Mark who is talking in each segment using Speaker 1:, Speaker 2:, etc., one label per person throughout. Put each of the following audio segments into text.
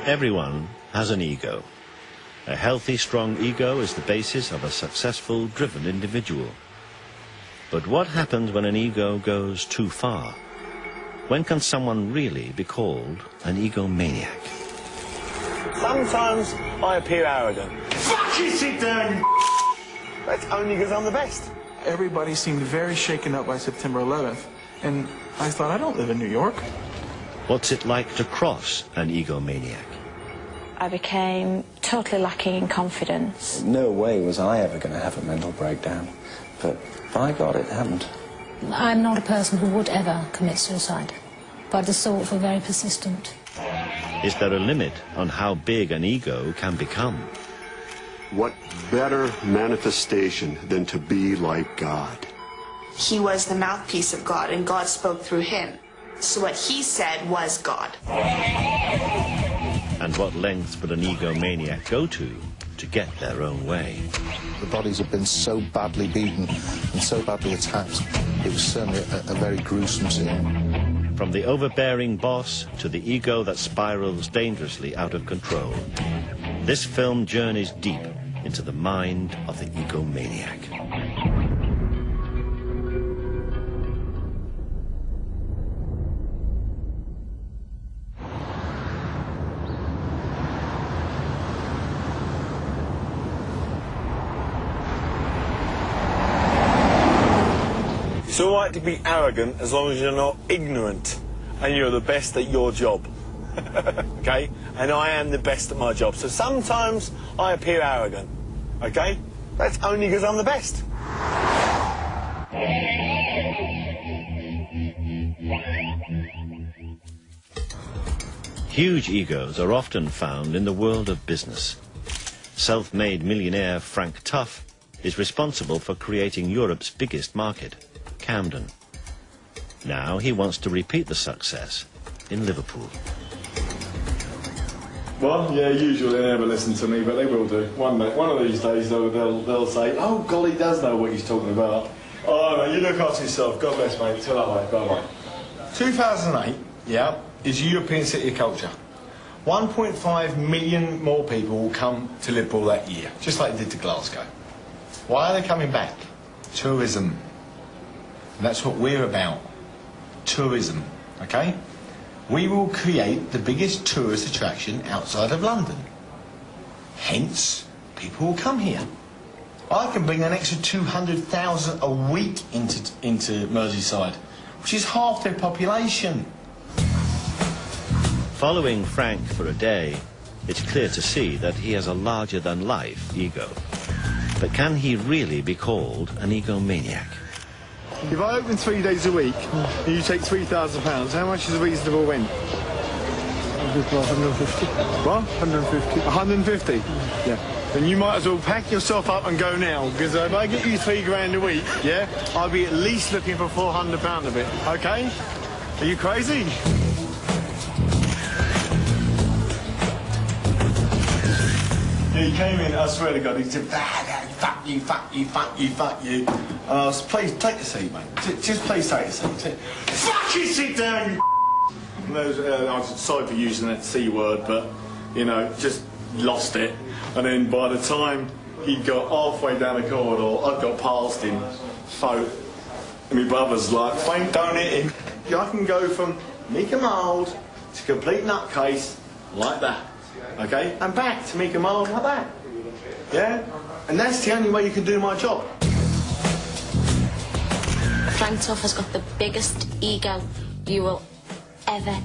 Speaker 1: Everyone has an ego. A healthy, strong ego is the basis of a successful, driven individual. But what happens when an ego goes too far? When can someone really be called an egomaniac?
Speaker 2: Sometimes I appear arrogant.
Speaker 3: Fucking sit down!
Speaker 2: That's only because I'm the best.
Speaker 3: Everybody seemed very shaken up by September 11th, and I thought, I don't live in New York.
Speaker 1: What's it like to cross an egomaniac?
Speaker 4: I became totally lacking in confidence.
Speaker 5: No way was I ever going to have a mental breakdown, but by God, it happened.
Speaker 6: I'm not a person who would ever commit suicide, but the thoughts were very persistent.
Speaker 1: Is there a limit on how big an ego can become?
Speaker 7: What better manifestation than to be like God?
Speaker 8: He was the mouthpiece of God, and God spoke through him. So what he said was God.
Speaker 1: And what lengths would an egomaniac go to get their own way?
Speaker 9: The bodies have been so badly beaten and so badly attacked. It was certainly a very gruesome scene.
Speaker 1: From the overbearing boss to the ego that spirals dangerously out of control, this film journeys deep into the mind of the egomaniac.
Speaker 2: It's all right to be arrogant as long as you're not ignorant and you're the best at your job. Okay? And I am the best at my job. So sometimes I appear arrogant. Okay? That's only because I'm the best.
Speaker 1: Huge egos are often found in the world of business. Self-made millionaire Frank Tuff is responsible for creating Europe's biggest market, Camden. Now he wants to repeat the success in Liverpool.
Speaker 10: Well, yeah, usually they never listen to me, but they will do. One of these days they'll say, oh, golly, he does know what he's talking about. Oh, mate, you look after yourself. God bless, mate. Till that way. Bye-bye. 2008, yeah, is European City of Culture. 1.5 million more people will come to Liverpool that year, just like they did to Glasgow. Why are they coming back? Tourism. And that's what we're about. Tourism, okay? We will create the biggest tourist attraction outside of London. Hence, people will come here. I can bring an extra 200,000 a week into Merseyside, which is half their population.
Speaker 1: Following Frank for a day, it's clear to see that he has a larger-than-life ego. But can he really be called an egomaniac?
Speaker 10: If I open 3 days a week and you take £3,000, how much is a reasonable rent?
Speaker 11: 150.
Speaker 10: What? 150. 150? Yeah. Then you might as well pack yourself up and go now, because if I get you £3 a week, yeah, I'll be at least looking for £400 of it, okay? Are you crazy? Yeah, he came in, I swear to God, he said, fuck you, fuck you, fuck you, fuck you. And I was, please, take a seat, mate. Just please take a seat. Fucking sit down, you I'm sorry for using that C word, but, you know, just lost it. And then by the time he got halfway down the corridor, I got past him. So, my brother's like, Frank, don't hit him. I can go from meek and mild to complete nutcase like that. Okay? And back to meek and mild like that. Yeah? And that's the only way you can do my job.
Speaker 12: Frank Tuff has got the biggest ego you will ever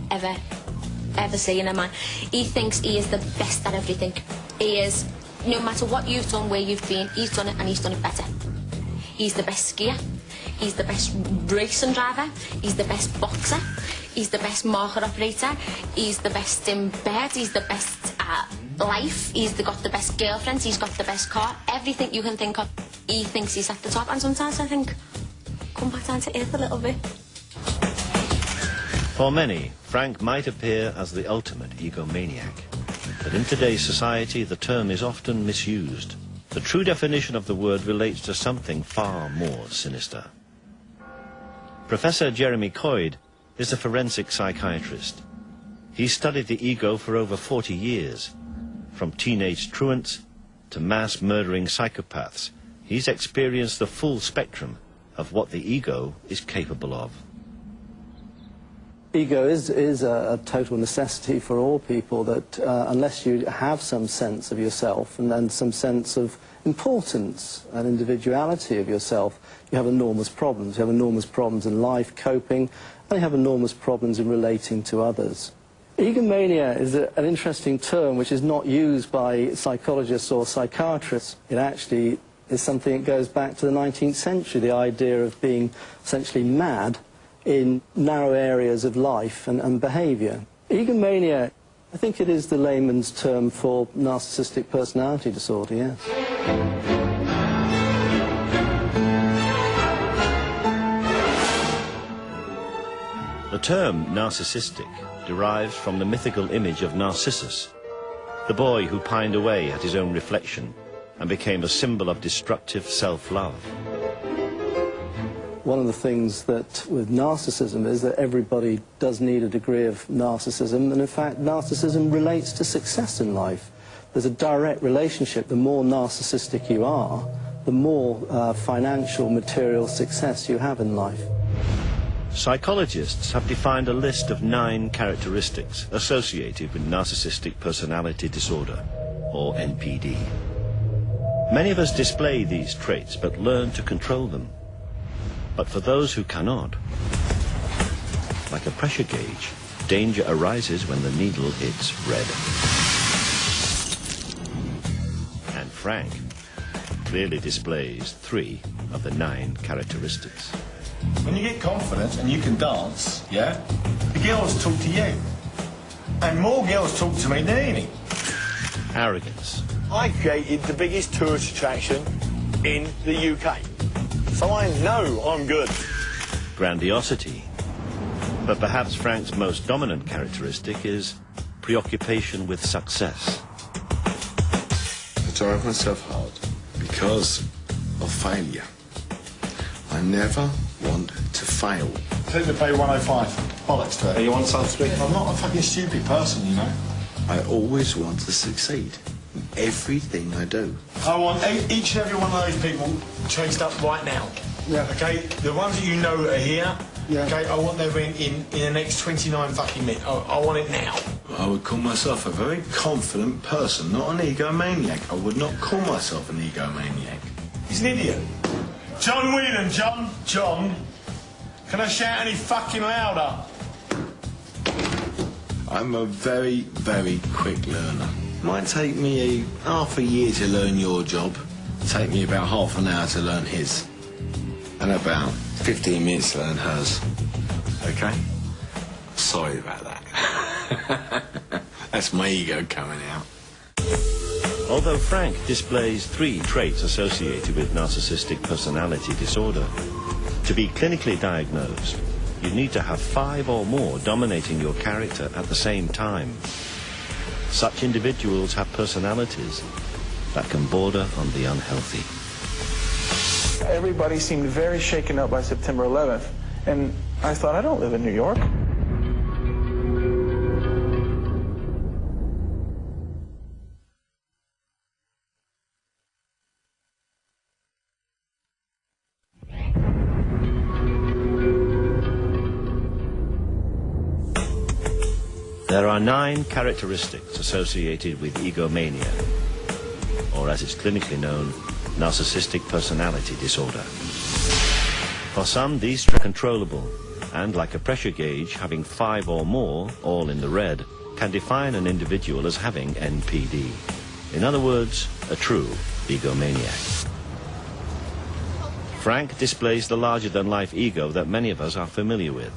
Speaker 12: see in a man. He thinks he is the best at everything. He is, no matter what you've done, where you've been, he's done it and he's done it better. He's the best skier, he's the best racing driver, he's the best boxer, he's the best market operator, he's the best in bed, he's the best at life, he's got the best girlfriends, he's got the best car, everything you can think of, he thinks he's at the top. And sometimes I think, come back down to earth a little bit.
Speaker 1: For many, Frank might appear as the ultimate egomaniac. But in today's society, the term is often misused. The true definition of the word relates to something far more sinister. Professor Jeremy Coyd is a forensic psychiatrist. He studied the ego for over 40 years. From teenage truants to mass-murdering psychopaths, he's experienced the full spectrum of what the ego is capable of.
Speaker 11: Ego is a total necessity for all people, that unless you have some sense of yourself and then some sense of importance and individuality of yourself, you have enormous problems. You have enormous problems in life, coping, and you have enormous problems in relating to others. Egomania is an interesting term which is not used by psychologists or psychiatrists. It actually is something that goes back to the 19th century, the idea of being essentially mad in narrow areas of life and behaviour. Egomania, I think it is the layman's term for narcissistic personality disorder, yes.
Speaker 1: The term narcissistic derives from the mythical image of Narcissus, the boy who pined away at his own reflection and became a symbol of destructive self-love.
Speaker 11: One of the things that with narcissism is that everybody does need a degree of narcissism, and in fact narcissism relates to success in life. There's a direct relationship. The more narcissistic you are, the more financial, material success you have in life.
Speaker 1: Psychologists have defined a list of 9 characteristics associated with narcissistic personality disorder, or NPD. Many of us display these traits but learn to control them. But for those who cannot, like a pressure gauge, danger arises when the needle hits red. And Frank clearly displays 3 of the 9 characteristics.
Speaker 10: When you get confident and you can dance, yeah, the girls talk to you. And more girls talk to me than any.
Speaker 1: Arrogance.
Speaker 2: I created the biggest tourist attraction in the UK. So I know I'm good.
Speaker 1: Grandiosity. But perhaps Frank's most dominant characteristic is preoccupation with success.
Speaker 13: I drive myself hard because of failure. I never want to fail.
Speaker 10: Take the pay 105. Bollocks to it.
Speaker 13: You want something?
Speaker 10: I'm not a fucking stupid person, you know.
Speaker 13: I always want to succeed in everything I do.
Speaker 10: I want each and every one of those people chased up right now. Yeah. Okay? The ones that you know that are here, yeah. Okay, I want them in the next 29 fucking minutes. I want it now.
Speaker 13: I would call myself a very confident person, not an egomaniac. I would not call myself an egomaniac.
Speaker 10: He's an idiot. John Whelan, John. Can I shout any fucking louder?
Speaker 13: I'm a very, very quick learner. Might take me half a year to learn your job. Take me about half an hour to learn his. And about 15 minutes to learn hers. Okay? Sorry about that. That's my ego coming out.
Speaker 1: Although Frank displays 3 traits associated with narcissistic personality disorder, to be clinically diagnosed, you need to have 5 or more dominating your character at the same time. Such individuals have personalities that can border on the unhealthy.
Speaker 3: Everybody seemed very shaken up by September 11th, and I thought, I don't live in New York.
Speaker 1: There are 9 characteristics associated with egomania, or as it's clinically known, narcissistic personality disorder. For some, these are controllable, and like a pressure gauge, having 5 or more, all in the red, can define an individual as having NPD. In other words, a true egomaniac. Frank displays the larger-than-life ego that many of us are familiar with.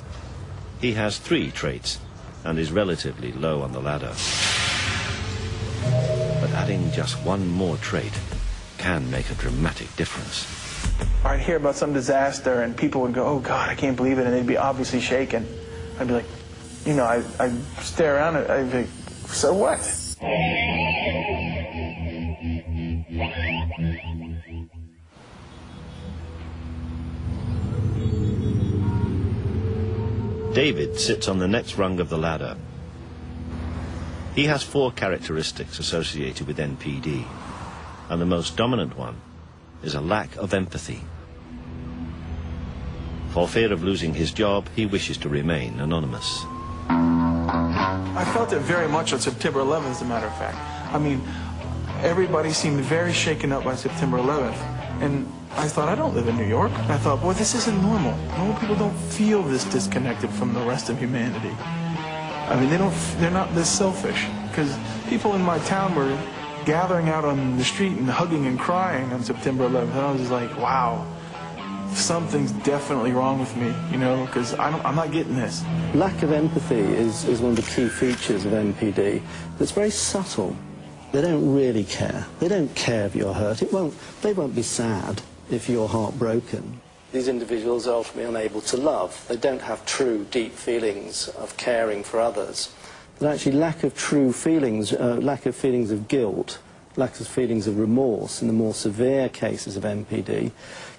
Speaker 1: He has 3 traits, and is relatively low on the ladder. But adding just 1 more trait can make a dramatic difference.
Speaker 3: I'd hear about some disaster and people would go, oh God, I can't believe it, and they'd be obviously shaken. I'd be like, you know, I'd stare around and I'd be like, so what?
Speaker 1: David sits on the next rung of the ladder. He has 4 characteristics associated with NPD, and the most dominant one is a lack of empathy. For fear of losing his job, he wishes to remain anonymous.
Speaker 3: I felt it very much on September 11th, as a matter of fact. I mean, everybody seemed very shaken up by September 11th. And I thought, I don't live in New York. I thought, boy, this isn't normal. Normal people don't feel this disconnected from the rest of humanity. I mean, they're not this selfish. Because people in my town were gathering out on the street and hugging and crying on September 11th. And I was just like, wow, something's definitely wrong with me, you know, because I'm not getting this.
Speaker 11: Lack of empathy is one of the key features of NPD. It's very subtle. They don't really care. They don't care if you're hurt. They won't be sad if you're heartbroken. These individuals are ultimately unable to love. They don't have true, deep feelings of caring for others. But actually lack of true feelings, lack of feelings of guilt, lack of feelings of remorse in the more severe cases of NPD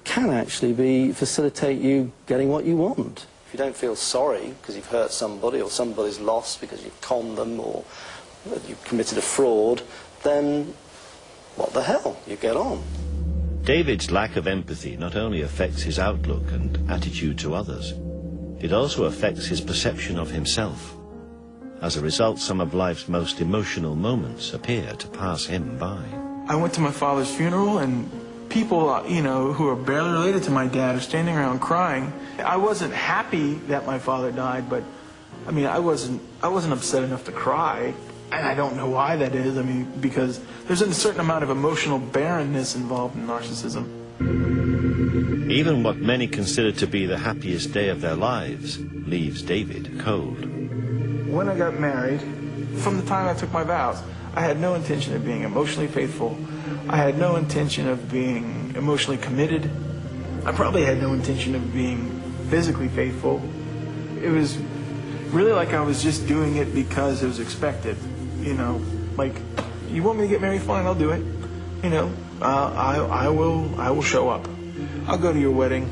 Speaker 11: can actually facilitate you getting what you want. If you don't feel sorry because you've hurt somebody or somebody's lost because you've conned them or you've committed a fraud, then what the hell? You get on.
Speaker 1: David's lack of empathy not only affects his outlook and attitude to others, it also affects his perception of himself. As a result, some of life's most emotional moments appear to pass him by.
Speaker 3: I went to my father's funeral, and people, you know, who are barely related to my dad are standing around crying. I wasn't happy that my father died, but, I mean, I wasn't upset enough to cry. And I don't know why that is. I mean, because there's a certain amount of emotional barrenness involved in narcissism.
Speaker 1: Even what many consider to be the happiest day of their lives leaves David cold.
Speaker 3: When I got married, from the time I took my vows, I had no intention of being emotionally faithful. I had no intention of being emotionally committed. I probably had no intention of being physically faithful. It was really like I was just doing it because it was expected. You know, like, you want me to get married? Fine, I'll do it. You know, I will show up. I'll go to your wedding,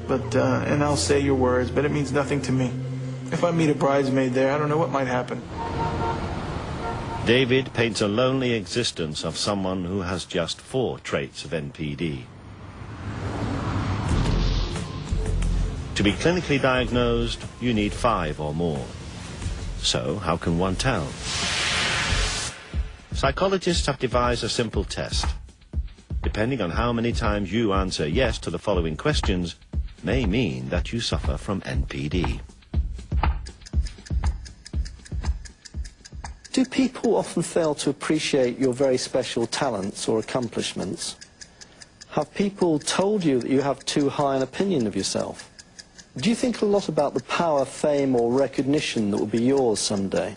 Speaker 3: but and I'll say your words, but it means nothing to me. If I meet a bridesmaid there, I don't know what might happen.
Speaker 1: David paints a lonely existence of someone who has just 4 traits of NPD. To be clinically diagnosed, you need 5 or more. So, how can one tell? Psychologists have devised a simple test. Depending on how many times you answer yes to the following questions, may mean that you suffer from NPD.
Speaker 11: Do people often fail to appreciate your very special talents or accomplishments? Have people told you that you have too high an opinion of yourself? Do you think a lot about the power, fame or recognition that will be yours someday?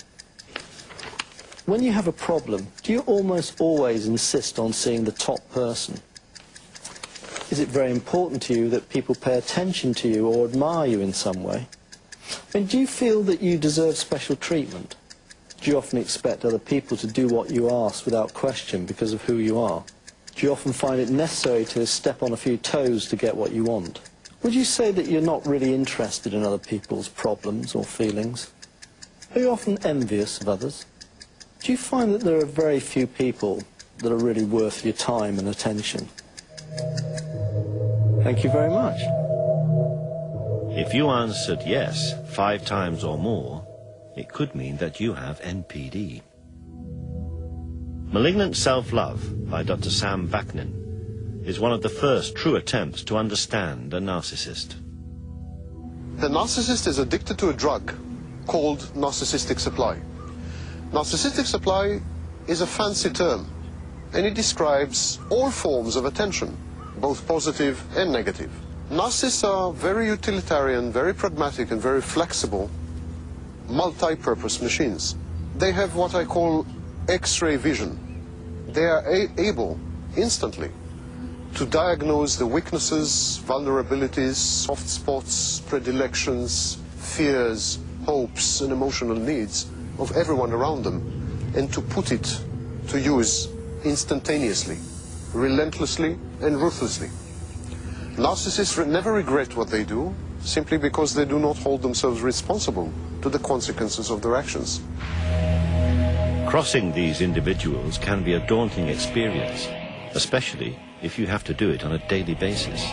Speaker 11: When you have a problem, do you almost always insist on seeing the top person? Is it very important to you that people pay attention to you or admire you in some way? And do you feel that you deserve special treatment? Do you often expect other people to do what you ask without question because of who you are? Do you often find it necessary to step on a few toes to get what you want? Would you say that you're not really interested in other people's problems or feelings? Are you often envious of others? Do you find that there are very few people that are really worth your time and attention? Thank you very much.
Speaker 1: If you answered yes 5 times or more, it could mean that you have NPD. Malignant Self-Love by Dr. Sam Vaknin is one of the first true attempts to understand a narcissist.
Speaker 7: The narcissist is addicted to a drug called narcissistic supply. Narcissistic supply is a fancy term, and it describes all forms of attention, both positive and negative. Narcissists are very utilitarian, very pragmatic, and very flexible, multi-purpose machines. They have what I call X-ray vision. They are able, instantly, to diagnose the weaknesses, vulnerabilities, soft spots, predilections, fears, hopes, and emotional needs of everyone around them, and to put it to use instantaneously, relentlessly, and ruthlessly. Narcissists never regret what they do, simply because they do not hold themselves responsible to the consequences of their actions.
Speaker 1: Crossing these individuals can be a daunting experience, especially if you have to do it on a daily basis.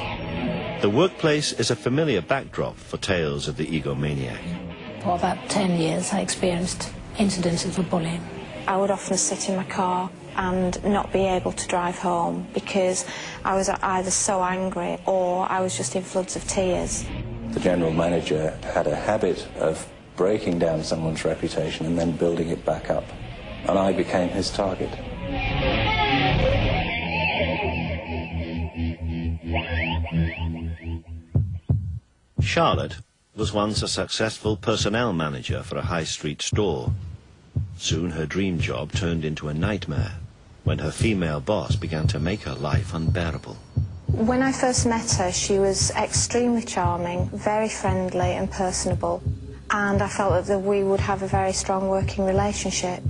Speaker 1: The workplace is a familiar backdrop for tales of the egomaniac.
Speaker 6: For about 10 years, I experienced incidences of bullying.
Speaker 4: I would often sit in my car and not be able to drive home because I was either so angry or I was just in floods of tears.
Speaker 5: The general manager had a habit of breaking down someone's reputation and then building it back up, and I became his target.
Speaker 1: Charlotte was once a successful personnel manager for a high street store. Soon her dream job turned into a nightmare when her female boss began to make her life unbearable.
Speaker 4: When I first met her, she was extremely charming, very friendly and personable, and I felt that we would have a very strong working relationship.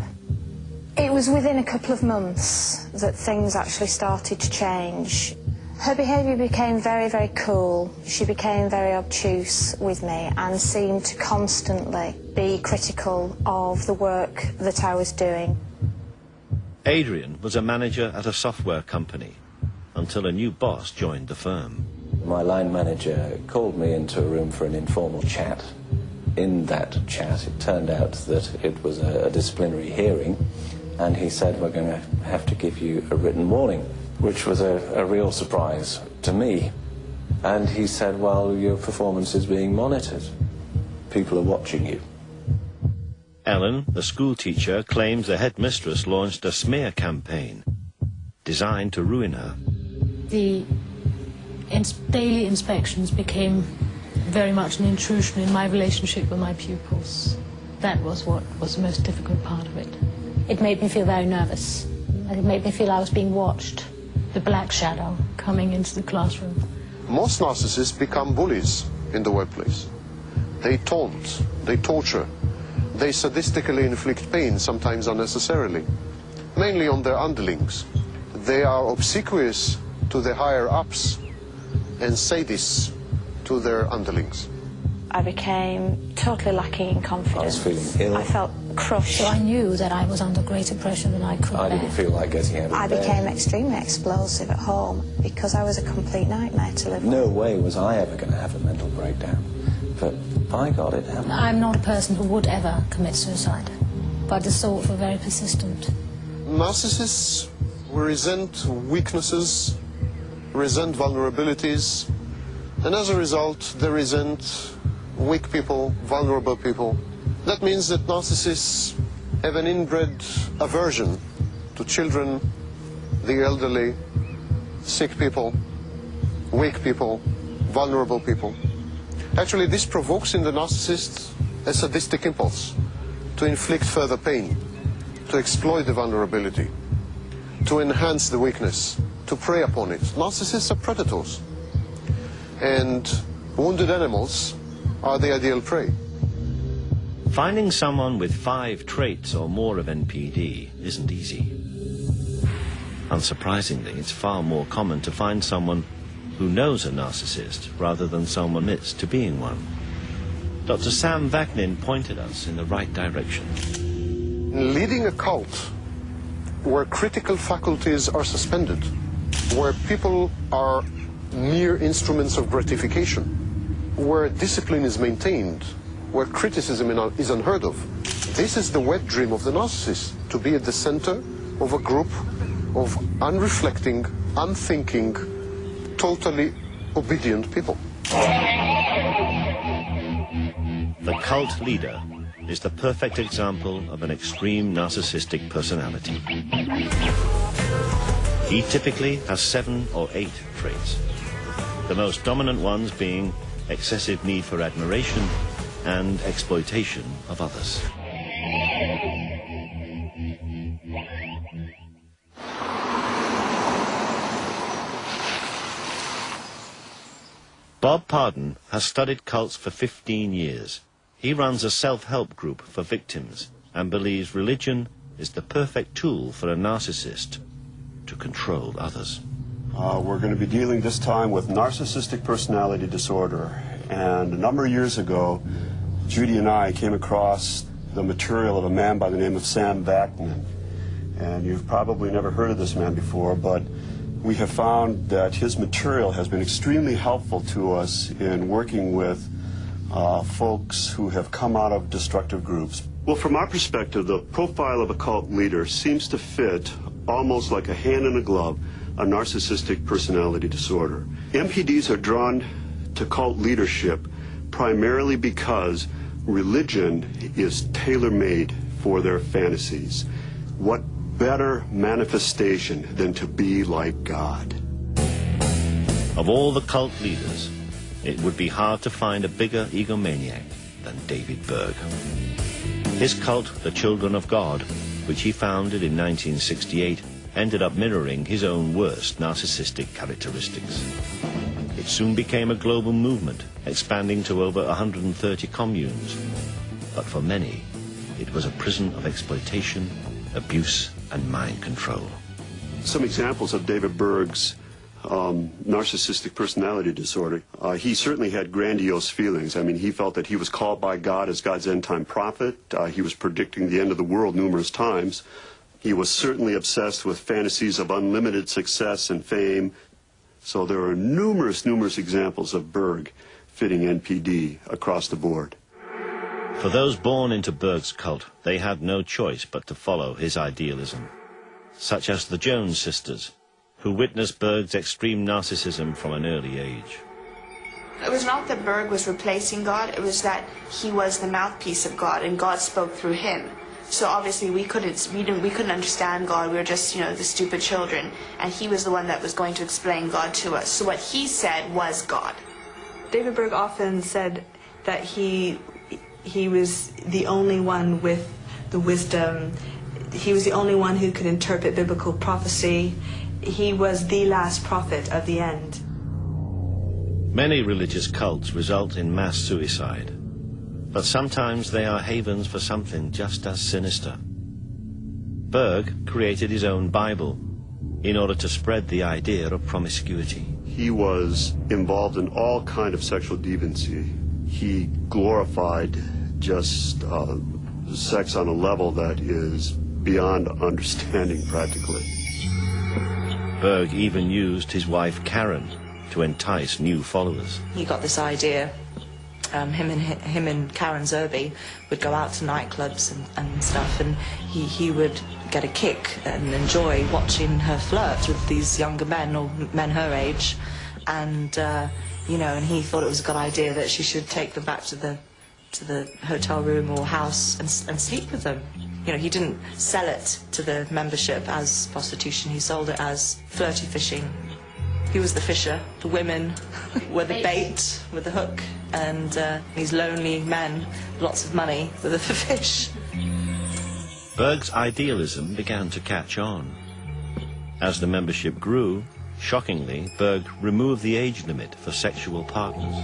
Speaker 4: It was within a couple of months that things actually started to change. Her behaviour became very, very cool. She became very obtuse with me and seemed to constantly be critical of the work that I was doing.
Speaker 1: Adrian was a manager at a software company until a new boss joined the firm.
Speaker 5: My line manager called me into a room for an informal chat. In that chat, it turned out that it was a disciplinary hearing, and he said, "We're going to have to give you a written warning," which was a real surprise to me. And he said, "Well, your performance is being monitored. People are watching you."
Speaker 1: Ellen, the school teacher, claims the headmistress launched a smear campaign designed to ruin her.
Speaker 6: The daily inspections became very much an intrusion in my relationship with my pupils. That was what was the most difficult part of it. It made me feel very nervous. It made me feel I was being watched. The black shadow coming into the classroom.
Speaker 7: Most narcissists become bullies in the workplace. They taunt, they torture, they sadistically inflict pain, sometimes unnecessarily, mainly on their underlings. They are obsequious to the higher-ups and sadists to their underlings.
Speaker 4: I became totally lacking in confidence.
Speaker 5: I was feeling ill.
Speaker 4: I felt crushed.
Speaker 6: So I knew that I was under greater pressure than I could
Speaker 5: I
Speaker 6: bear.
Speaker 5: didn't feel like getting out of
Speaker 4: I
Speaker 5: bed.
Speaker 4: became extremely explosive at home because I was a complete nightmare to live with.
Speaker 5: No way was I ever going to have a mental breakdown. But by God, it happened.
Speaker 6: I'm not a person who would ever commit suicide, but the thoughts were very persistent.
Speaker 7: Narcissists resent weaknesses, resent vulnerabilities, and as a result, they resent weak people, vulnerable people. That means that narcissists have an inbred aversion to children, the elderly, sick people, weak people, vulnerable people. Actually, this provokes in the narcissist a sadistic impulse to inflict further pain, to exploit the vulnerability, to enhance the weakness, to prey upon it. Narcissists are predators, and wounded animals are the ideal prey.
Speaker 1: Finding someone with 5 traits or more of NPD isn't easy. Unsurprisingly, it's far more common to find someone who knows a narcissist rather than someone admits to being one. Dr. Sam Vaknin pointed us in the right direction.
Speaker 7: Leading a cult where critical faculties are suspended, where people are mere instruments of gratification, where discipline is maintained, where criticism is unheard of. This is the wet dream of the narcissist, to be at the center of a group of unreflecting, unthinking, totally obedient people.
Speaker 1: The cult leader is the perfect example of an extreme narcissistic personality. He typically has 7 or 8 traits, the most dominant ones being excessive need for admiration and exploitation of others. Bob Pardon has studied cults for 15 years. He runs a self-help group for victims and believes religion is the perfect tool for a narcissist to control others.
Speaker 14: We're going to be dealing this time with narcissistic personality disorder. And a number of years ago, Judy and I came across the material of a man by the name of Sam Vaknin. And you've probably never heard of this man before, but we have found that his material has been extremely helpful to us in working with folks who have come out of destructive groups. Well, from our perspective, the profile of a cult leader seems to fit almost like a hand in a glove a narcissistic personality disorder. MPDs are drawn to cult leadership primarily because religion is tailor-made for their fantasies. What better manifestation than to be like God?
Speaker 1: Of all the cult leaders, it would be hard to find a bigger egomaniac than David Berg. His cult, the Children of God, which he founded in 1968, ended up mirroring his own worst narcissistic characteristics. It soon became a global movement, expanding to over 130 communes. But for many, it was a prison of exploitation, abuse, and mind control.
Speaker 14: Some examples of David Berg's narcissistic personality disorder. He certainly had grandiose feelings. I mean, he felt that he was called by God as God's end-time prophet. He was predicting the end of the world numerous times. He was certainly obsessed with fantasies of unlimited success and fame. So there are numerous examples of Berg fitting NPD across the board.
Speaker 1: For those born into Berg's cult, they had no choice but to follow his idealism, such as the Jones sisters, who witnessed Berg's extreme narcissism from an early age.
Speaker 8: It was not that Berg was replacing God, it was that he was the mouthpiece of God and God spoke through him. So obviously we couldn't understand God, we were just, the stupid children, and he was the one that was going to explain God to us. So what he said was God.
Speaker 15: David Berg often said that he was the only one with the wisdom, he was the only one who could interpret biblical prophecy. He was the last prophet of the end.
Speaker 1: Many religious cults result in mass suicide, but sometimes they are havens for something just as sinister. Berg created his own Bible in order to spread the idea of promiscuity.
Speaker 14: He was involved in all kind of sexual deviancy. He glorified just sex on a level that is beyond understanding practically.
Speaker 1: Berg even used his wife Karen to entice new followers.
Speaker 16: He got this idea, him and Karen Zerby would go out to nightclubs and stuff, and he would get a kick and enjoy watching her flirt with these younger men, or men her age, and and he thought it was a good idea that she should take them back to the hotel room or house and sleep with them. He didn't sell it to the membership as prostitution, he sold it as flirty fishing. He was the fisher, the women were the bait with the hook, and these lonely men, lots of money, were the fish.
Speaker 1: Berg's idealism began to catch on. As the membership grew, shockingly, Berg removed the age limit for sexual partners.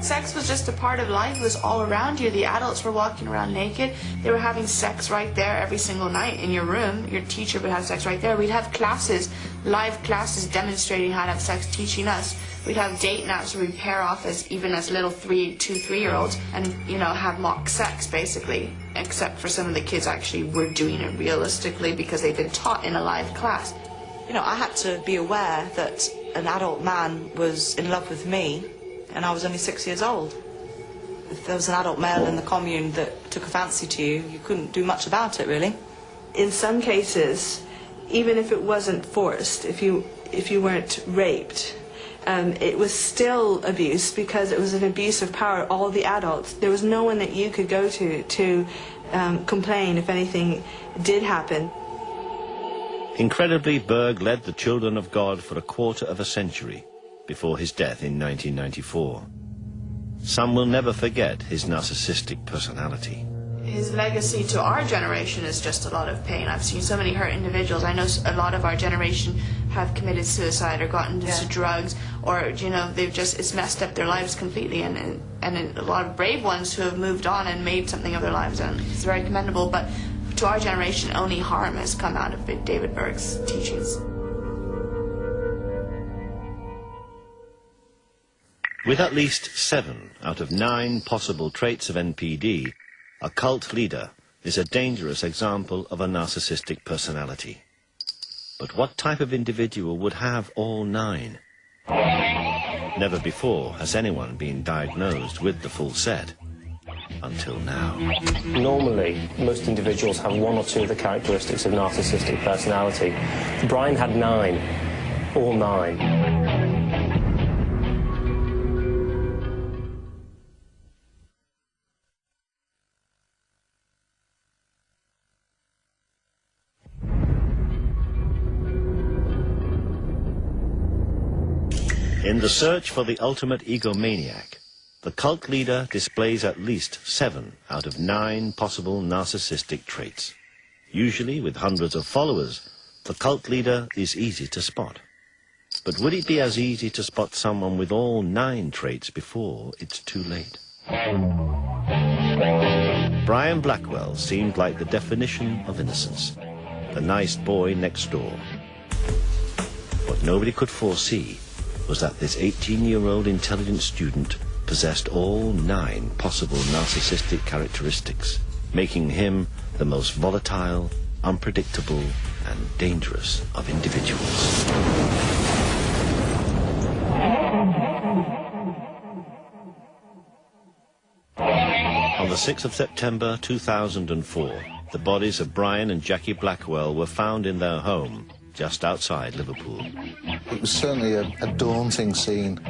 Speaker 8: Sex was just a part of life. It was all around you. The adults were walking around naked. They were having sex right there every single night in your room. Your teacher would have sex right there. We'd have classes, live classes demonstrating how to have sex, teaching us. We'd have date nights where we'd pair off even as little 2-3-year-olds and, have mock sex, basically. Except for some of the kids actually were doing it realistically because they'd been taught in a live class.
Speaker 16: I had to be aware that an adult man was in love with me, and I was only 6 years old. If there was an adult male in the commune that took a fancy to you, you couldn't do much about it, really.
Speaker 15: In some cases, even if it wasn't forced, if you weren't raped, it was still abuse because it was an abuse of power. All the adults, there was no one that you could go to complain if anything did happen.
Speaker 1: Incredibly, Berg led the Children of God for a quarter of a century before his death in 1994. Some will never forget his narcissistic personality.
Speaker 8: His legacy to our generation is just a lot of pain. I've seen so many hurt individuals. I know a lot of our generation have committed suicide or gotten into drugs, or it's messed up their lives completely, and a lot of brave ones who have moved on and made something of their lives, and it's very commendable. But to our generation, only harm has come out of David Berg's teachings.
Speaker 1: With at least 7 out of 9 possible traits of NPD, a cult leader is a dangerous example of a narcissistic personality. But what type of individual would have all 9? Never before has anyone been diagnosed with the full set. Until now.
Speaker 17: Normally, most individuals have 1 or 2 of the characteristics of narcissistic personality. Brian had 9. All 9.
Speaker 1: In the search for the ultimate egomaniac, the cult leader displays at least 7 out of 9 possible narcissistic traits. Usually, with hundreds of followers, the cult leader is easy to spot. But would it be as easy to spot someone with all 9 traits before it's too late? Brian Blackwell seemed like the definition of innocence, the nice boy next door. What nobody could foresee was that this 18-year-old intelligent student possessed all 9 possible narcissistic characteristics, making him the most volatile, unpredictable, and dangerous of individuals. On the 6th of September 2004, the bodies of Brian and Jackie Blackwell were found in their home just outside Liverpool.
Speaker 9: It was certainly a daunting scene.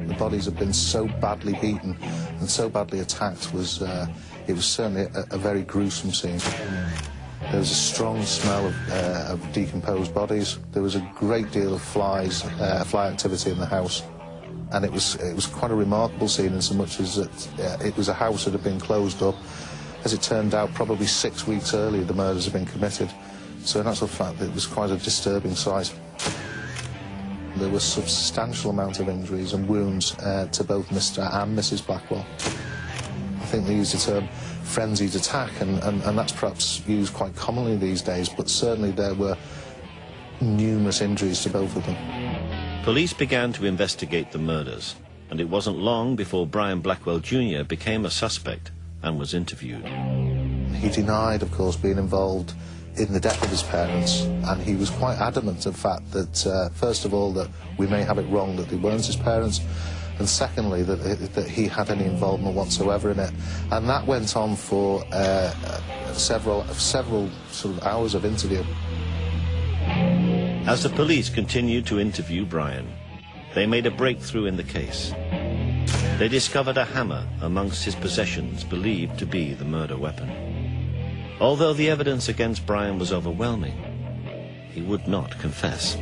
Speaker 9: The bodies had been so badly beaten and so badly attacked. It was certainly a very gruesome scene. There was a strong smell of decomposed bodies. There was a great deal of fly activity in the house. And it was quite a remarkable scene in so much as that it was a house that had been closed up. As it turned out, probably 6 weeks earlier the murders had been committed. So in actual fact, it was quite a disturbing sight. There were substantial amounts of injuries and wounds to both Mr. and Mrs. Blackwell. I think they used the term frenzied attack, and that's perhaps used quite commonly these days, but certainly there were numerous injuries to both of them.
Speaker 1: Police began to investigate the murders, and it wasn't long before Brian Blackwell Jr. became a suspect and was interviewed.
Speaker 9: He denied, of course, being involved in the death of his parents, and he was quite adamant, in fact, that first of all, that we may have it wrong that they weren't his parents, and secondly, that he had any involvement whatsoever in it. And that went on for several sort of hours of interview.
Speaker 1: As the police continued to interview Brian, they made a breakthrough in the case. They discovered a hammer amongst his possessions believed to be the murder weapon. Although the evidence against Brian was overwhelming, he would not confess.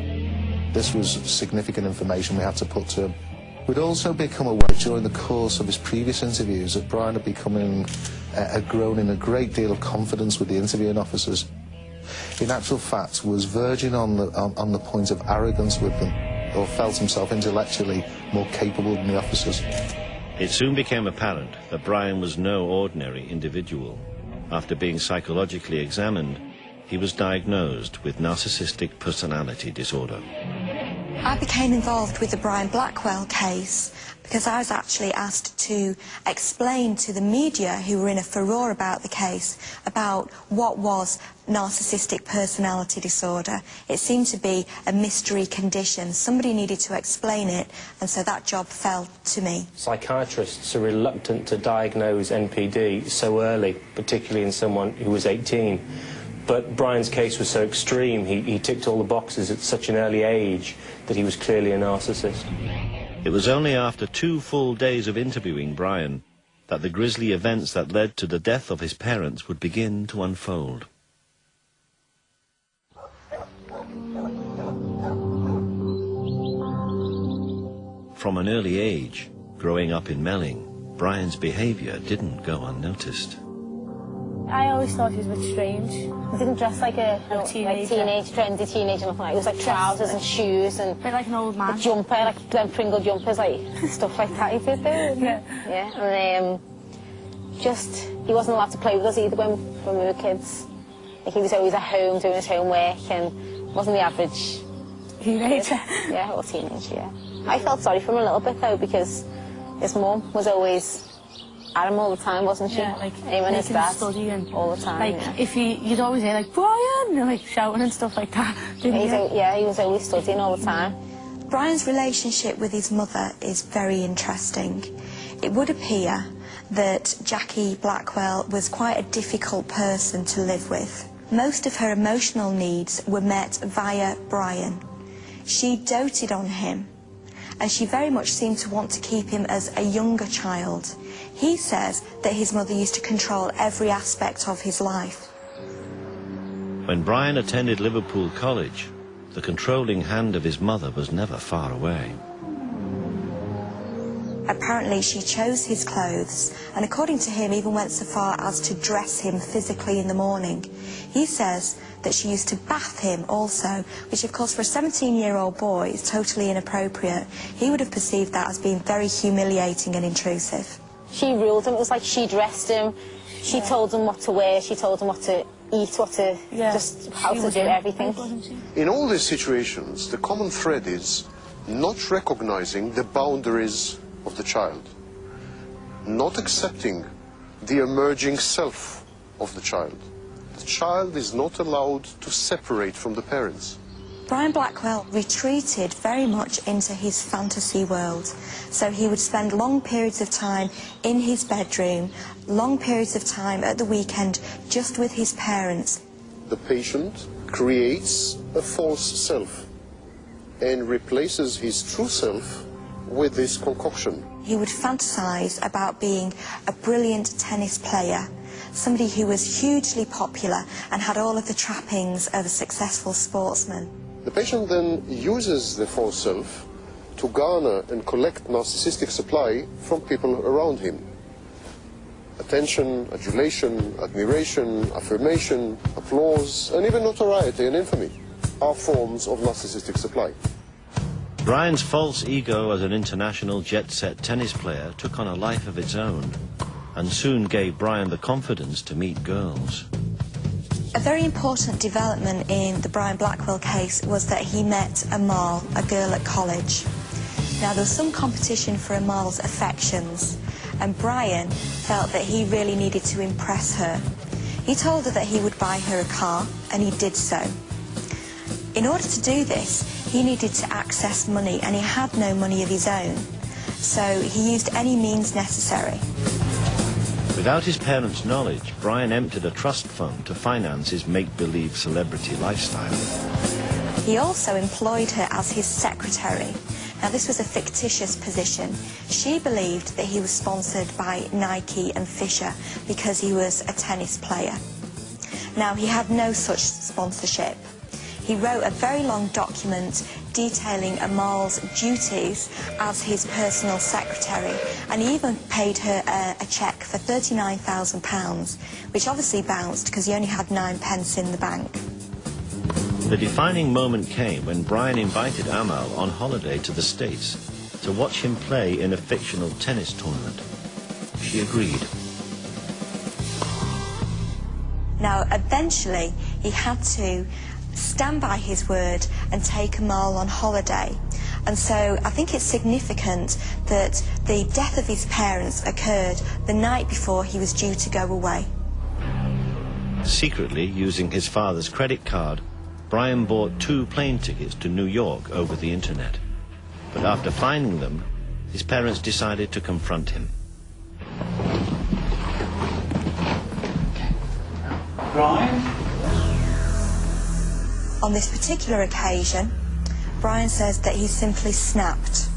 Speaker 9: This was significant information we had to put to him. We'd also become aware during the course of his previous interviews that Brian had grown in a great deal of confidence with the interviewing officers. In actual fact, was verging on the point of arrogance with them, or felt himself intellectually more capable than the officers.
Speaker 1: It soon became apparent that Brian was no ordinary individual. After being psychologically examined, he was diagnosed with narcissistic personality disorder.
Speaker 18: I became involved with the Brian Blackwell case because I was actually asked to explain to the media, who were in a furore about the case, about what was narcissistic personality disorder. It seemed to be a mystery condition. Somebody needed to explain it, and so that job fell to me.
Speaker 17: Psychiatrists are reluctant to diagnose NPD so early, particularly in someone who was 18. But Brian's case was so extreme, he ticked all the boxes at such an early age that he was clearly a narcissist.
Speaker 1: It was only after 2 full days of interviewing Brian that the grisly events that led to the death of his parents would begin to unfold. From an early age, growing up in Melling, Brian's behaviour didn't go unnoticed.
Speaker 6: I always thought he was a bit strange. He didn't dress like a trendy teenager, nothing like. It was like trousers and shoes and... A bit like an old man. A jumper, like them Pringle jumpers, like stuff like that he did do. Yeah. Yeah, and he wasn't allowed to play with us either when we were kids. Like, he was always at home doing his homework and wasn't the average teenager. Yeah, or teenager, yeah. I felt sorry for him a little bit though, because his mum was always
Speaker 19: at him all the time, wasn't she?
Speaker 6: Yeah, like
Speaker 19: him and his dad
Speaker 6: study and
Speaker 19: all the time.
Speaker 6: Like
Speaker 19: yeah.
Speaker 6: if you'd always hear like Brian, like shouting and stuff like that. Didn't you?
Speaker 19: Yeah, he was always studying all the time.
Speaker 18: Brian's relationship with his mother is very interesting. It would appear that Jackie Blackwell was quite a difficult person to live with. Most of her emotional needs were met via Brian. She doted on him, and she very much seemed to want to keep him as a younger child. He says that his mother used to control every aspect of his life.
Speaker 1: When Brian attended Liverpool College, the controlling hand of his mother was never far away.
Speaker 18: Apparently she chose his clothes, and according to him even went so far as to dress him physically in the morning. He says that she used to bath him also, which of course for a 17-year-old boy is totally inappropriate. He would have perceived that as being very humiliating and intrusive.
Speaker 19: She ruled him. It was like she dressed him, she told him what to wear, she told him what to eat, what to, just how to do everything.
Speaker 7: In all these situations, the common thread is not recognizing the boundaries of the child, not accepting the emerging self of the child. The child is not allowed to separate from the parents.
Speaker 18: Brian Blackwell retreated very much into his fantasy world, so he would spend long periods of time in his bedroom, long periods of time at the weekend just with his parents.
Speaker 7: The patient creates a false self and replaces his true self with this concoction.
Speaker 18: He would fantasize about being a brilliant tennis player, somebody who was hugely popular and had all of the trappings of a successful sportsman.
Speaker 7: The patient then uses the false self to garner and collect narcissistic supply from people around him. Attention, adulation, admiration, affirmation, applause, and even notoriety and infamy are forms of narcissistic supply.
Speaker 1: Brian's false ego as an international jet-set tennis player took on a life of its own and soon gave Brian the confidence to meet girls.
Speaker 18: A very important development in the Brian Blackwell case was that he met Amal, a girl at college. Now, there was some competition for Amal's affections, and Brian felt that he really needed to impress her. He told her that he would buy her a car, and he did so. In order to do this, he needed to access money, and he had no money of his own, so he used any means necessary.
Speaker 1: Without his parents' knowledge, Brian emptied a trust fund to finance his make-believe celebrity lifestyle.
Speaker 18: He also employed her as his secretary. Now, this was a fictitious position. She believed that he was sponsored by Nike and Fisher because he was a tennis player. Now, he had no such sponsorship. He wrote a very long document detailing Amal's duties as his personal secretary, and he even paid her a cheque for £39,000, which obviously bounced because he only had 9 pence in the bank.
Speaker 1: The defining moment came when Brian invited Amal on holiday to the States to watch him play in a fictional tennis tournament. She agreed.
Speaker 18: Now, eventually, he had to stand by his word and take Amal on holiday. And so I think it's significant that the death of his parents occurred the night before he was due to go away.
Speaker 1: Secretly, using his father's credit card, Brian bought 2 plane tickets to New York over the internet. But after finding them, his parents decided to confront him.
Speaker 20: Brian?
Speaker 18: On this particular occasion, Brian says that he simply snapped.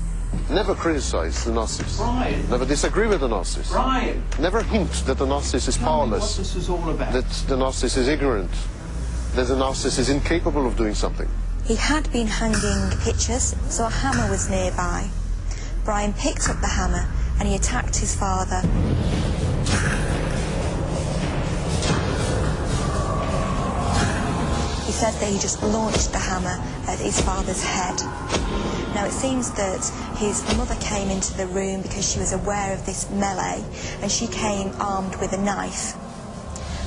Speaker 7: Never criticize the narcissist.
Speaker 20: Brian.
Speaker 7: Never disagree with the narcissist.
Speaker 20: Brian.
Speaker 7: Never hint that the narcissist is powerless.
Speaker 20: Tell me what this is all about.
Speaker 7: That the narcissist is ignorant. That the narcissist is incapable of doing something.
Speaker 18: He had been hanging pictures, so a hammer was nearby. Brian picked up the hammer and he attacked his father. He said that he just launched the hammer at his father's head. Now, it seems that his mother came into the room because she was aware of this melee, and she came armed with a knife.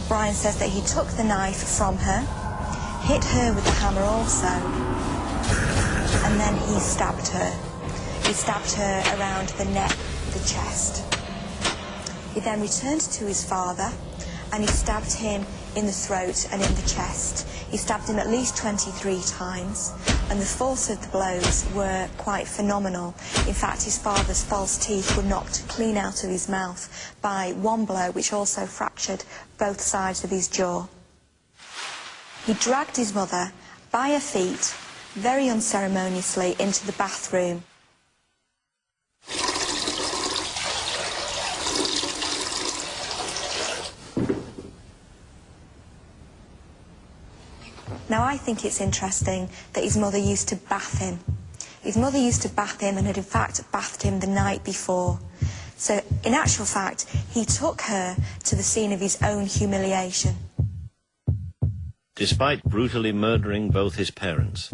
Speaker 18: Brian says that he took the knife from her, hit her with the hammer also, and then he stabbed her. He stabbed her around the neck, the chest. He then returned to his father and he stabbed him in the throat and in the chest. He stabbed him at least 23 times, and the force of the blows were quite phenomenal. In fact, his father's false teeth were knocked clean out of his mouth by one blow, which also fractured both sides of his jaw. He dragged his mother by her feet, very unceremoniously, into the bathroom. Now, I think it's interesting that his mother used to bath him. His mother used to bath him and had in fact bathed him the night before. So, in actual fact, he took her to the scene of his own humiliation.
Speaker 1: Despite brutally murdering both his parents,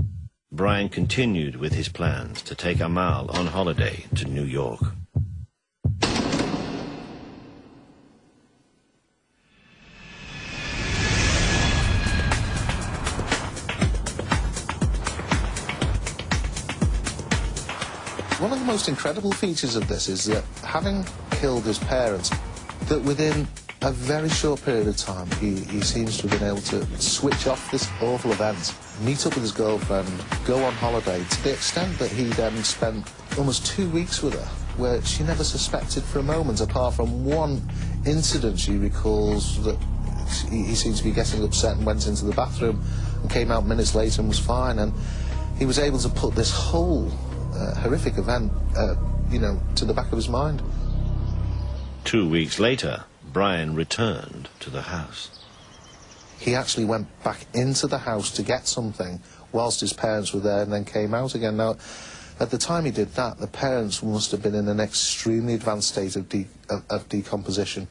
Speaker 1: Brian continued with his plans to take Amal on holiday to New York.
Speaker 9: One of the most incredible features of this is that, having killed his parents, that within a very short period of time, he seems to have been able to switch off this awful event, meet up with his girlfriend, go on holiday, to the extent that he then spent almost 2 weeks with her, where she never suspected for a moment, apart from one incident she recalls that he seemed to be getting upset and went into the bathroom and came out minutes later and was fine. And he was able to put this whole horrific event, you know, to the back of his mind.
Speaker 1: 2 weeks later, Brian returned to the house.
Speaker 9: He actually went back into the house to get something whilst his parents were there and then came out again. Now, at the time he did that, the parents must have been in an extremely advanced state of decomposition.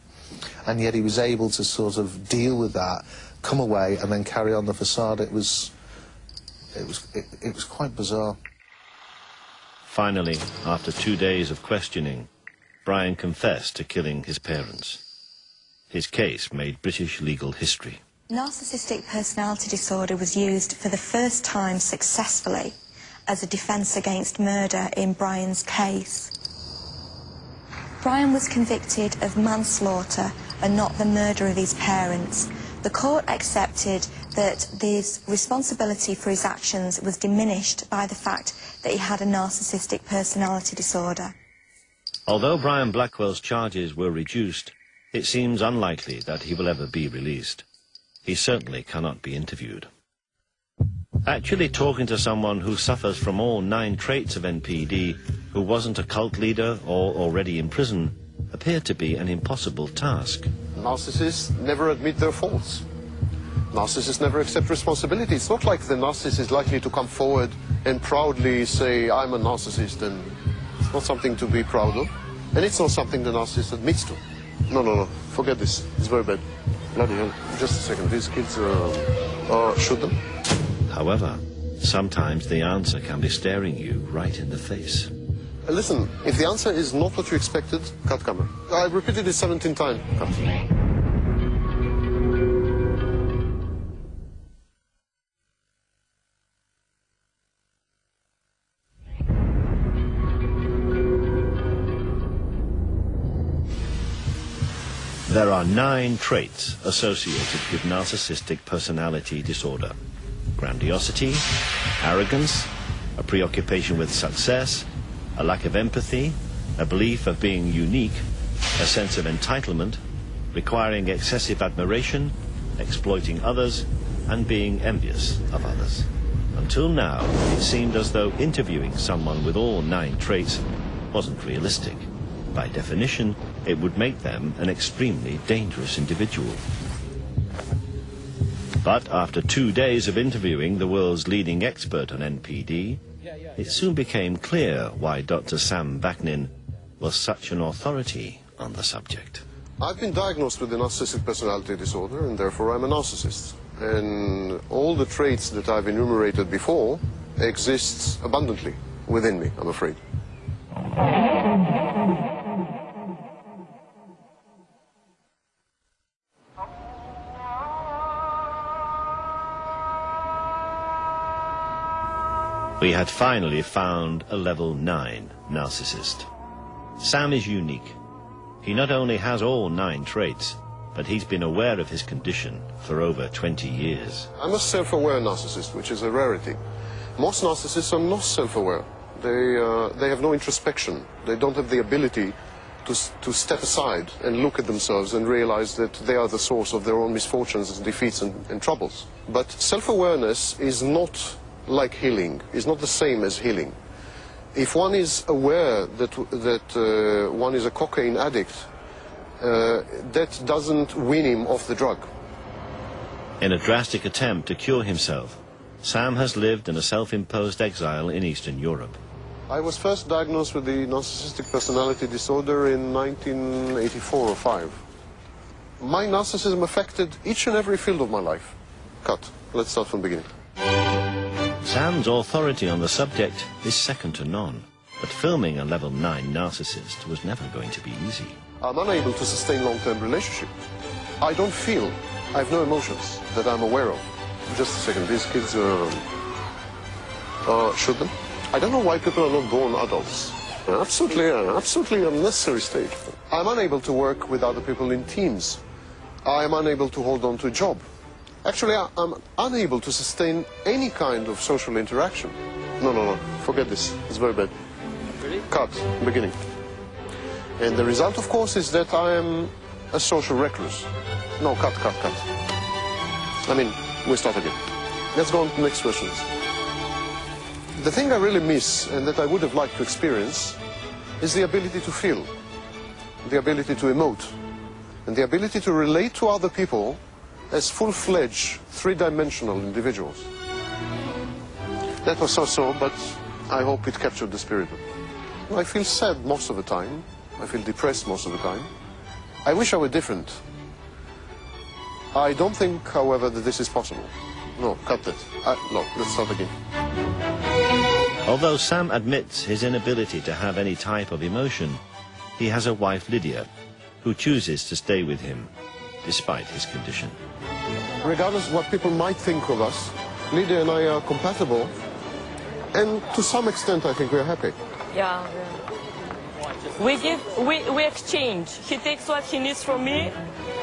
Speaker 9: And yet he was able to sort of deal with that, come away and then carry on the facade. It was quite bizarre.
Speaker 1: Finally, after 2 days of questioning, Brian confessed to killing his parents. His case made British legal history.
Speaker 18: Narcissistic personality disorder was used for the first time successfully as a defence against murder in Brian's case. Brian was convicted of manslaughter and not the murder of his parents. The court accepted that his responsibility for his actions was diminished by the fact that he had a narcissistic personality disorder.
Speaker 1: Although Brian Blackwell's charges were reduced, it seems unlikely that he will ever be released. He certainly cannot be interviewed. Actually talking to someone who suffers from all 9 traits of NPD, who wasn't a cult leader or already in prison, appeared to be an impossible task.
Speaker 7: Narcissists never admit their faults. Narcissists never accept responsibility. It's not like the narcissist is likely to come forward and proudly say, I'm a narcissist, and it's not something to be proud of. And it's not something the narcissist admits to. No, forget this. It's very bad. Bloody hell. Just a second. These kids, shoot them.
Speaker 1: However, sometimes the answer can be staring you right in the face.
Speaker 7: Listen, if the answer is not what you expected, cut camera. I've repeated it 17 times. Cut.
Speaker 1: There are 9 traits associated with narcissistic personality disorder: grandiosity, arrogance, a preoccupation with success, a lack of empathy, a belief of being unique, a sense of entitlement, requiring excessive admiration, exploiting others, and being envious of others. Until now, it seemed as though interviewing someone with all 9 traits wasn't realistic. By definition, it would make them an extremely dangerous individual. But after 2 days of interviewing the world's leading expert on NPD, it soon became clear why Dr. Sam Vaknin was such an authority on the subject.
Speaker 7: I've been diagnosed with a narcissistic personality disorder, and therefore I'm a narcissist. And all the traits that I've enumerated before exist abundantly within me, I'm afraid.
Speaker 1: We had finally found a level 9 narcissist. Sam is unique. He not only has all 9 traits, but he's been aware of his condition for over 20 years.
Speaker 7: I'm a self-aware narcissist, which is a rarity. Most narcissists are not self-aware. They have no introspection. They don't have the ability to step aside and look at themselves and realize that they are the source of their own misfortunes, defeats and troubles. But self-awareness is not like healing, is not the same as healing. If one is aware that one is a cocaine addict, that doesn't wean him off the drug.
Speaker 1: In a drastic attempt to cure himself, Sam has lived in a self-imposed exile in Eastern Europe.
Speaker 7: I was first diagnosed with the narcissistic personality disorder in 1984 or 5. My narcissism affected each and every field of my life. Cut. Let's start from the beginning.
Speaker 1: Sam's authority on the subject is second to none, but filming a level 9 narcissist was never going to be easy.
Speaker 7: I'm unable to sustain long-term relationship. I don't feel, I have no emotions that I'm aware of. Just a second, these kids shoot them? I don't know why people are not born adults. Absolutely unnecessary stage. I'm unable to work with other people in teams. I am unable to hold on to a job. Actually, I'm unable to sustain any kind of social interaction. No, forget this. It's very bad. Really? Cut. Beginning. And the result, of course, is that I am a social recluse. No, cut. I mean, we start again. Let's go on to the next questions. The thing I really miss, and that I would have liked to experience, is the ability to feel, the ability to emote, and the ability to relate to other people as full-fledged, three-dimensional individuals. That was so-so, but I hope it captured the spirit of it. I feel sad most of the time. I feel depressed most of the time. I wish I were different. I don't think, however, that this is possible. No, cut that. No, let's start again.
Speaker 1: Although Sam admits his inability to have any type of emotion, he has a wife, Lydia, who chooses to stay with him, despite his condition.
Speaker 7: Regardless of what people might think of us, Lydia and I are compatible, and to some extent I think we are happy.
Speaker 21: Yeah. We exchange. He takes what he needs from me,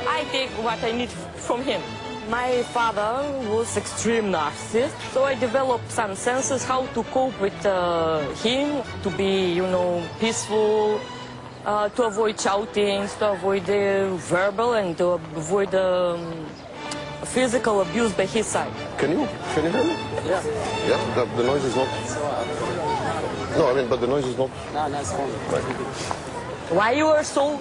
Speaker 21: I take what I need from him. My father was extreme narcissist, so I developed some senses how to cope with him, to be, peaceful, to avoid shoutings, to avoid verbal, and to avoid physical abuse by his side.
Speaker 7: Can you hear me?
Speaker 21: Yeah.
Speaker 7: Yeah, the noise is not... No, I mean, but the noise is not...
Speaker 21: No, it's fine. Right. Why you are so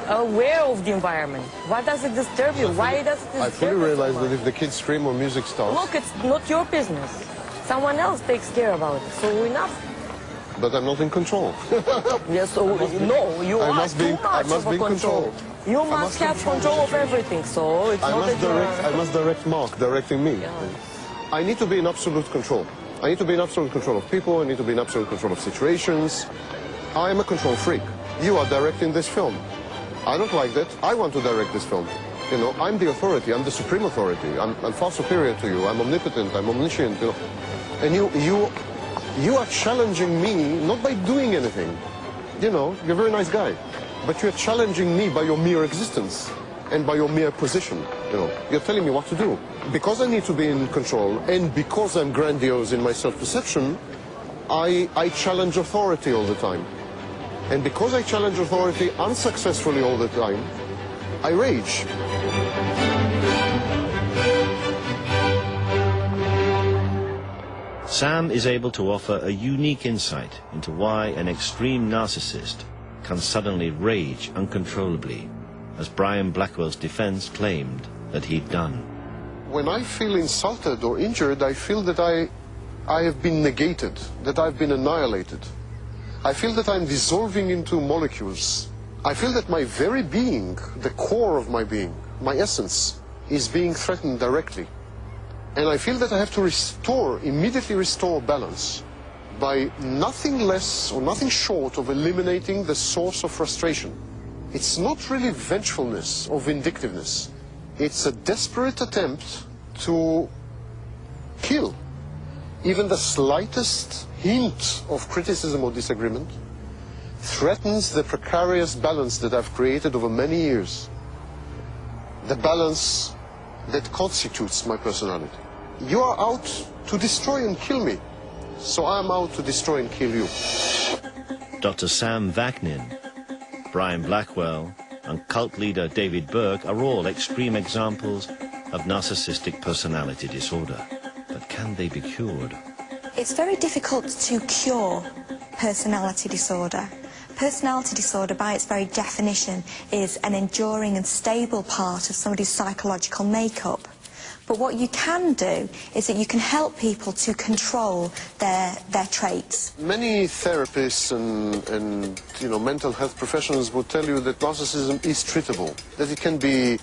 Speaker 21: aware of the environment? Why does it disturb you? Why does it disturb you?
Speaker 7: I fully realize that if the kids scream or music starts...
Speaker 21: Look, it's not your business. Someone else takes care about it, so enough.
Speaker 7: But I'm not in control.
Speaker 21: Yes, so no, you are too much of a control. You must have control of everything, so it's not that
Speaker 7: I must direct Mark, directing me. Yeah. I need to be in absolute control. I need to be in absolute control of people, I need to be in absolute control of situations. I am a control freak. You are directing this film. I don't like that. I want to direct this film. I'm the authority. I'm the supreme authority. I'm far superior to you. I'm omnipotent. I'm omniscient. And you are challenging me not by doing anything. You're a very nice guy. But you're challenging me by your mere existence and by your mere position. You're telling me what to do. Because I need to be in control and because I'm grandiose in my self-perception, I challenge authority all the time. And because I challenge authority unsuccessfully all the time, I rage.
Speaker 1: Sam is able to offer a unique insight into why an extreme narcissist can suddenly rage uncontrollably, as Brian Blackwell's defense claimed that he'd done.
Speaker 7: When I feel insulted or injured, I feel that I have been negated, that I've been annihilated. I feel that I'm dissolving into molecules. I feel that my very being, the core of my being, my essence, is being threatened directly. And I feel that I have to immediately restore balance by nothing less or nothing short of eliminating the source of frustration. It's not really vengefulness or vindictiveness. It's a desperate attempt to kill even the slightest hint of criticism or disagreement, threatens the precarious balance that I've created over many years, the balance that constitutes my personality. You are out to destroy and kill me, so I'm out to destroy and kill you.
Speaker 1: Dr. Sam Vaknin, Brian Blackwell, and cult leader David Burke are all extreme examples of narcissistic personality disorder. But can they be cured?
Speaker 18: It's very difficult to cure personality disorder. Personality disorder, by its very definition, is an enduring and stable part of somebody's psychological makeup. But what you can do is that you can help people to control their traits.
Speaker 7: Many therapists and mental health professionals will tell you that narcissism is treatable, that it can be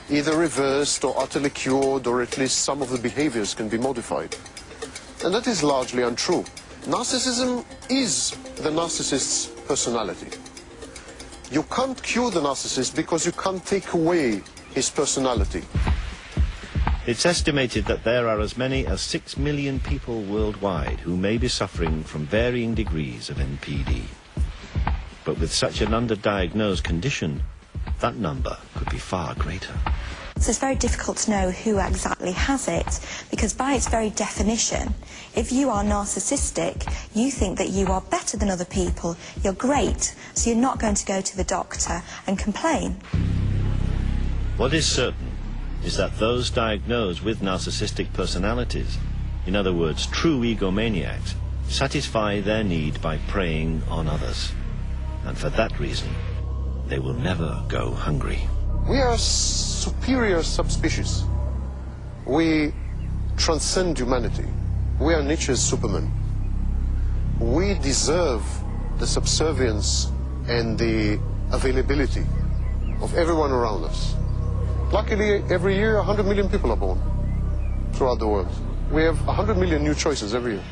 Speaker 7: either reversed or utterly cured, or at least some of the behaviors can be modified. And that is largely untrue. Narcissism is the narcissist's personality. You can't cure the narcissist because you can't take away his personality.
Speaker 1: It's estimated that there are as many as 6 million people worldwide who may be suffering from varying degrees of NPD. But with such an underdiagnosed condition, that number could be far greater.
Speaker 18: So it's very difficult to know who exactly has it, because by its very definition, if you are narcissistic, you think that you are better than other people, you're great, so you're not going to go to the doctor and complain.
Speaker 1: What is certain is that those diagnosed with narcissistic personalities, in other words, true egomaniacs, satisfy their need by preying on others. And for that reason, they will never go hungry.
Speaker 7: We are superior subspecies. We transcend humanity. We are Nietzsche's Superman. We deserve the subservience and the availability of everyone around us. Luckily, every year 100 million people are born throughout the world. We have 100 million new choices every year.